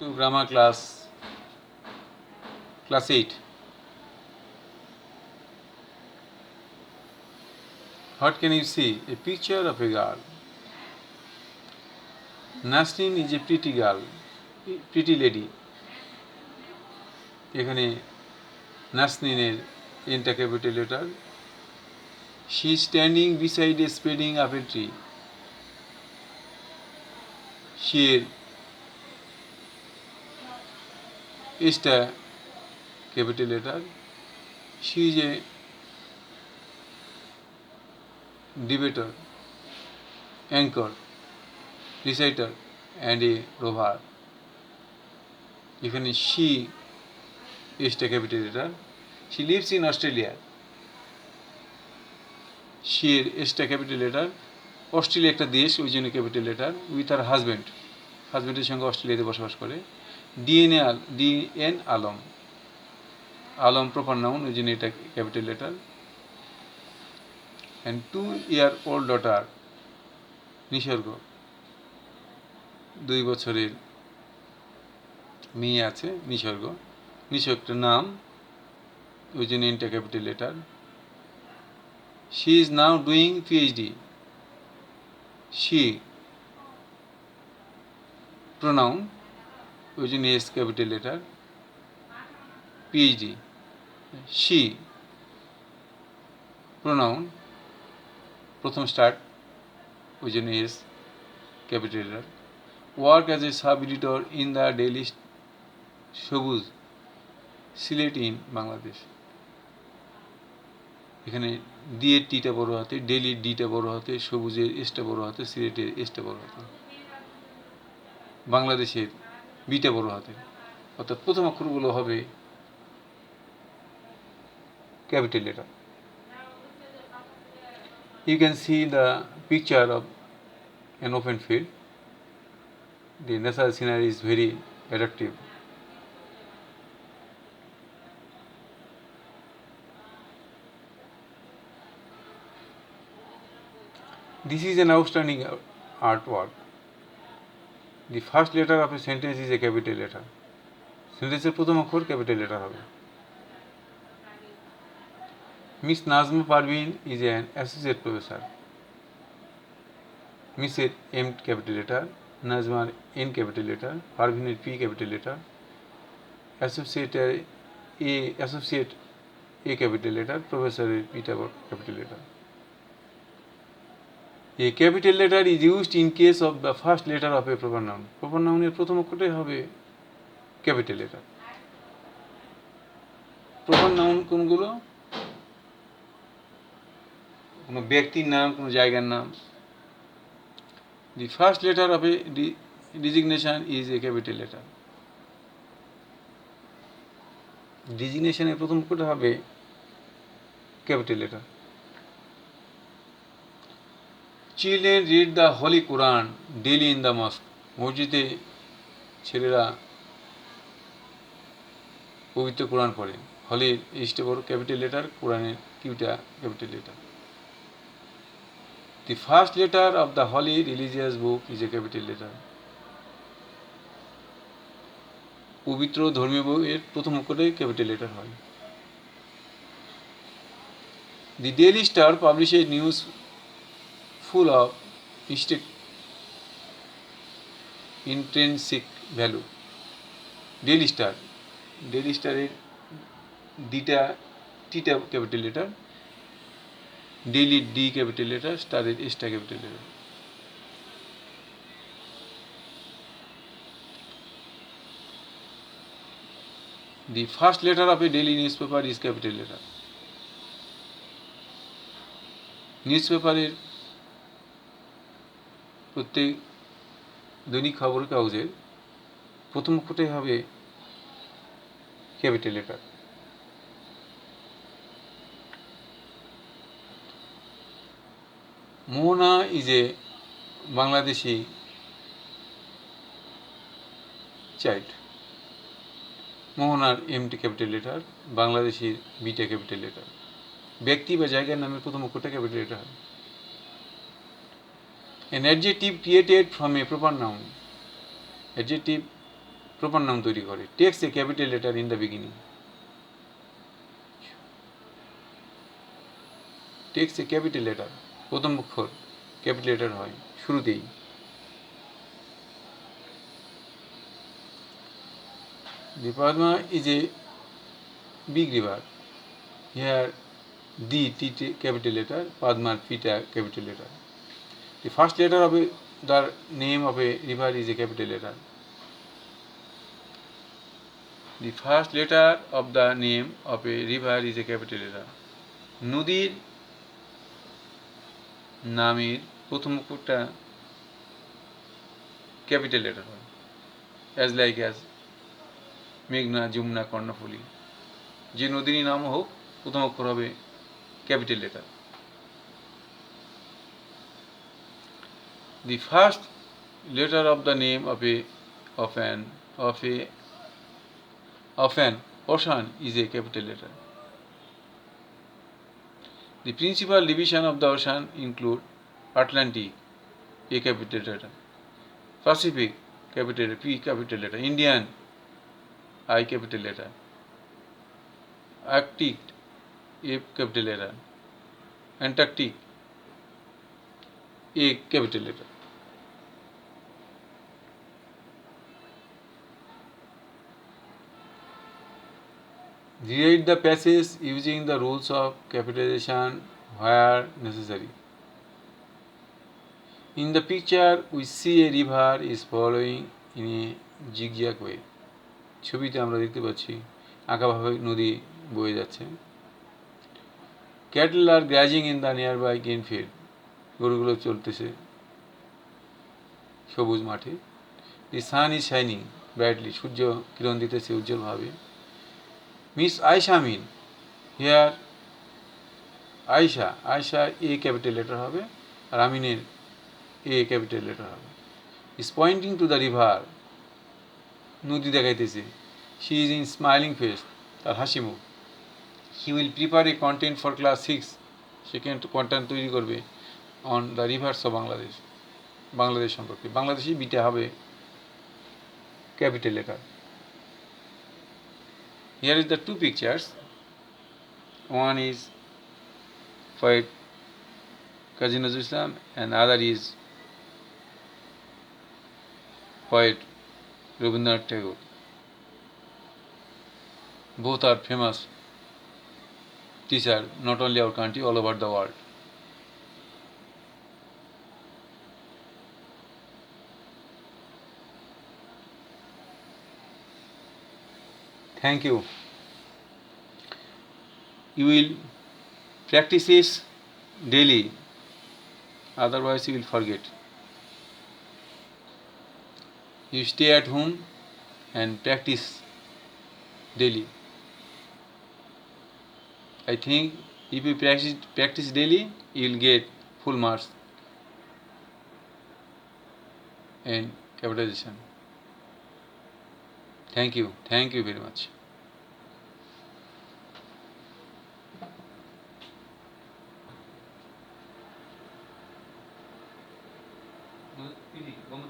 to grammar class 8. What can you see? A picture of a girl. Nasrin is a pretty girl, pretty lady. এখানে নাসরিনের এনটা capital letter. She is standing beside a spreading apple tree. She এর এসটা capital letter. She is a debater, anchor, reciter and a rover. এখানে she এসটা capital letter. She lives in Australia. she এর এসটা capital letter. Australia একটা দেশ, ওই জন্য ক্যাপিটাল লেটার। উইথ আর হাজব্যান্ডের সঙ্গে অস্ট্রেলিয়াতে বসবাস করে। ডিএন আলম প্রপার নাউন, ওই জন্য এটা capital letter. And 2-year-old daughter Nisarga, 2 বছরের মেয়ে আছে নিসর্গটা নাম, ওই জন্য এনটা capital letter. She is now doing PhD. She pronoun, ওই জন্য S capital letter. PhD she pronoun, প্রথম স্টার্ট, ওই জন্য S capital letter. Work as a sub editor in the daily Sabuj, Sylhet in Bangladesh. এখানে দিয়ে টিটা বড় হাতে, ডেইলির ডিটা বড় হাতে, সবুজের এসটা বড় হাতে, সিলেটের এসটা বড় হাতে, বাংলাদেশের বিটা বড় হাতে। অর্থাৎ প্রথম অক্ষরগুলো হবে capital letter. You can see the picture of an open field. The natural scenery is very attractive. This is an outstanding artwork. The first letter of a sentence is a capital letter. সেন্টেন্সের প্রথম অক্ষর capital letter হবে। Miss Nazma Parvin is an associate professor. মিসের M capital letter, নাজমার N capital letter, পারভিনের P capital letter, associate A capital letter, প্রফেসরের পিটা capital letter. A capital letter is used in case of the first letter of a proper noun. Proper noun এর প্রথম অক্ষরটাই হবে capital letter. Proper noun কোনগুলো? কোনো ব্যক্তির নাম, কোনো জায়গার নাম। The first letter of a designation is a capital letter. Designation এর প্রথম অক্ষরটা হবে capital letter. Children read the Holy Quran daily in the mosque. মসজিদে ছেলেরা পবিত্র কোরআন পড়ে। হলির এইচটা বড় ক্যাপিটাল লেটার, কোরআনের কিউটা capital letter. The first letter of the holy religious book is a capital letter. পবিত্র ধর্মীয় বইয়ের প্রথম অক্ষরে ক্যাপিটাল লেটার হয়। The Daily Star publishes news full of intrinsic value. Daily স্টারের ডিটা টিটা capital letter, daily D capital letter, স্টারের এসটা capital letter. The first letter of a daily newspaper is capital letter. নিউজপেপারের প্রত্যেক দৈনিক খবরের কাগজের প্রথম অক্ষরটাই হবে capital letter. Mohona is a Bangladeshi child. মোহনার এমটি ক্যাপিটাল লেটার, বাংলাদেশির বিটা ক্যাপিটাল লেটার। ব্যক্তি বা জায়গার নামের প্রথম অক্ষরটা ক্যাপিটাল লেটার হবে। An adjective created from a proper noun. Adjective proper noun তৈরি করে। Takes a capital letter in the beginning. Takes a capital letter, প্রথম অক্ষর ক্যাপিটাল লেটার হয় শুরুতেই। The Padma is a big river. Here, the T capital letter, Padma P capital letter. The first letter of the name of a river is a capital letter. The first letter of the name of a river is a capital letter. নদীর নামের প্রথম অক্ষরটা capital letter হয়। As like as মেঘনা, যমুনা, কর্ণফুলী। যে নদীরই নাম হোক প্রথম অক্ষর হবে capital letter. The first letter of the name of an ocean is a capital letter. The principal division of the ocean include Atlantic, a capital letter; Pacific, capital P capital letter; Indian, I capital letter; Arctic, A capital letter; Antarctic, A capital letter. Read the passage using the rules of capitalization where necessary. In the picture, we see a river is flowing in a zigzag way. ছবিতে আমরা দেখতে পাচ্ছি আঁকাভাবে নদী বয়ে যাচ্ছে। Cattle are grazing in the nearby green field. গরুগুলো চলতেছে সবুজ মাঠে। The sun is shining brightly. সূর্য কিরণ দিতেছে উজ্জ্বলভাবে। Miss Aisha mean here Aisha A capital letter হবে আর আমিনের A capital letter হবে। is pointing to the river. নদী দেখাইতেছে। she is in smiling face. তার হাসি মুখ। he will prepare a content for class 6. Say content তৈরি করবে on the rivers of Bangladesh. Bangladesh সম্পর্কে। বাংলাদেশি বিটা হবে capital letter. Here is the two pictures. One is poet Kazi Nazrul Islam and other is poet Rabindranath Tagore. Both are famous teacher, not only our country, all over the world. Thank you. You will practice this daily, otherwise you will forget. You stay at home and practice daily. I think if you practice daily, you will get full marks in capitalization. Thank you very much. বন্ধ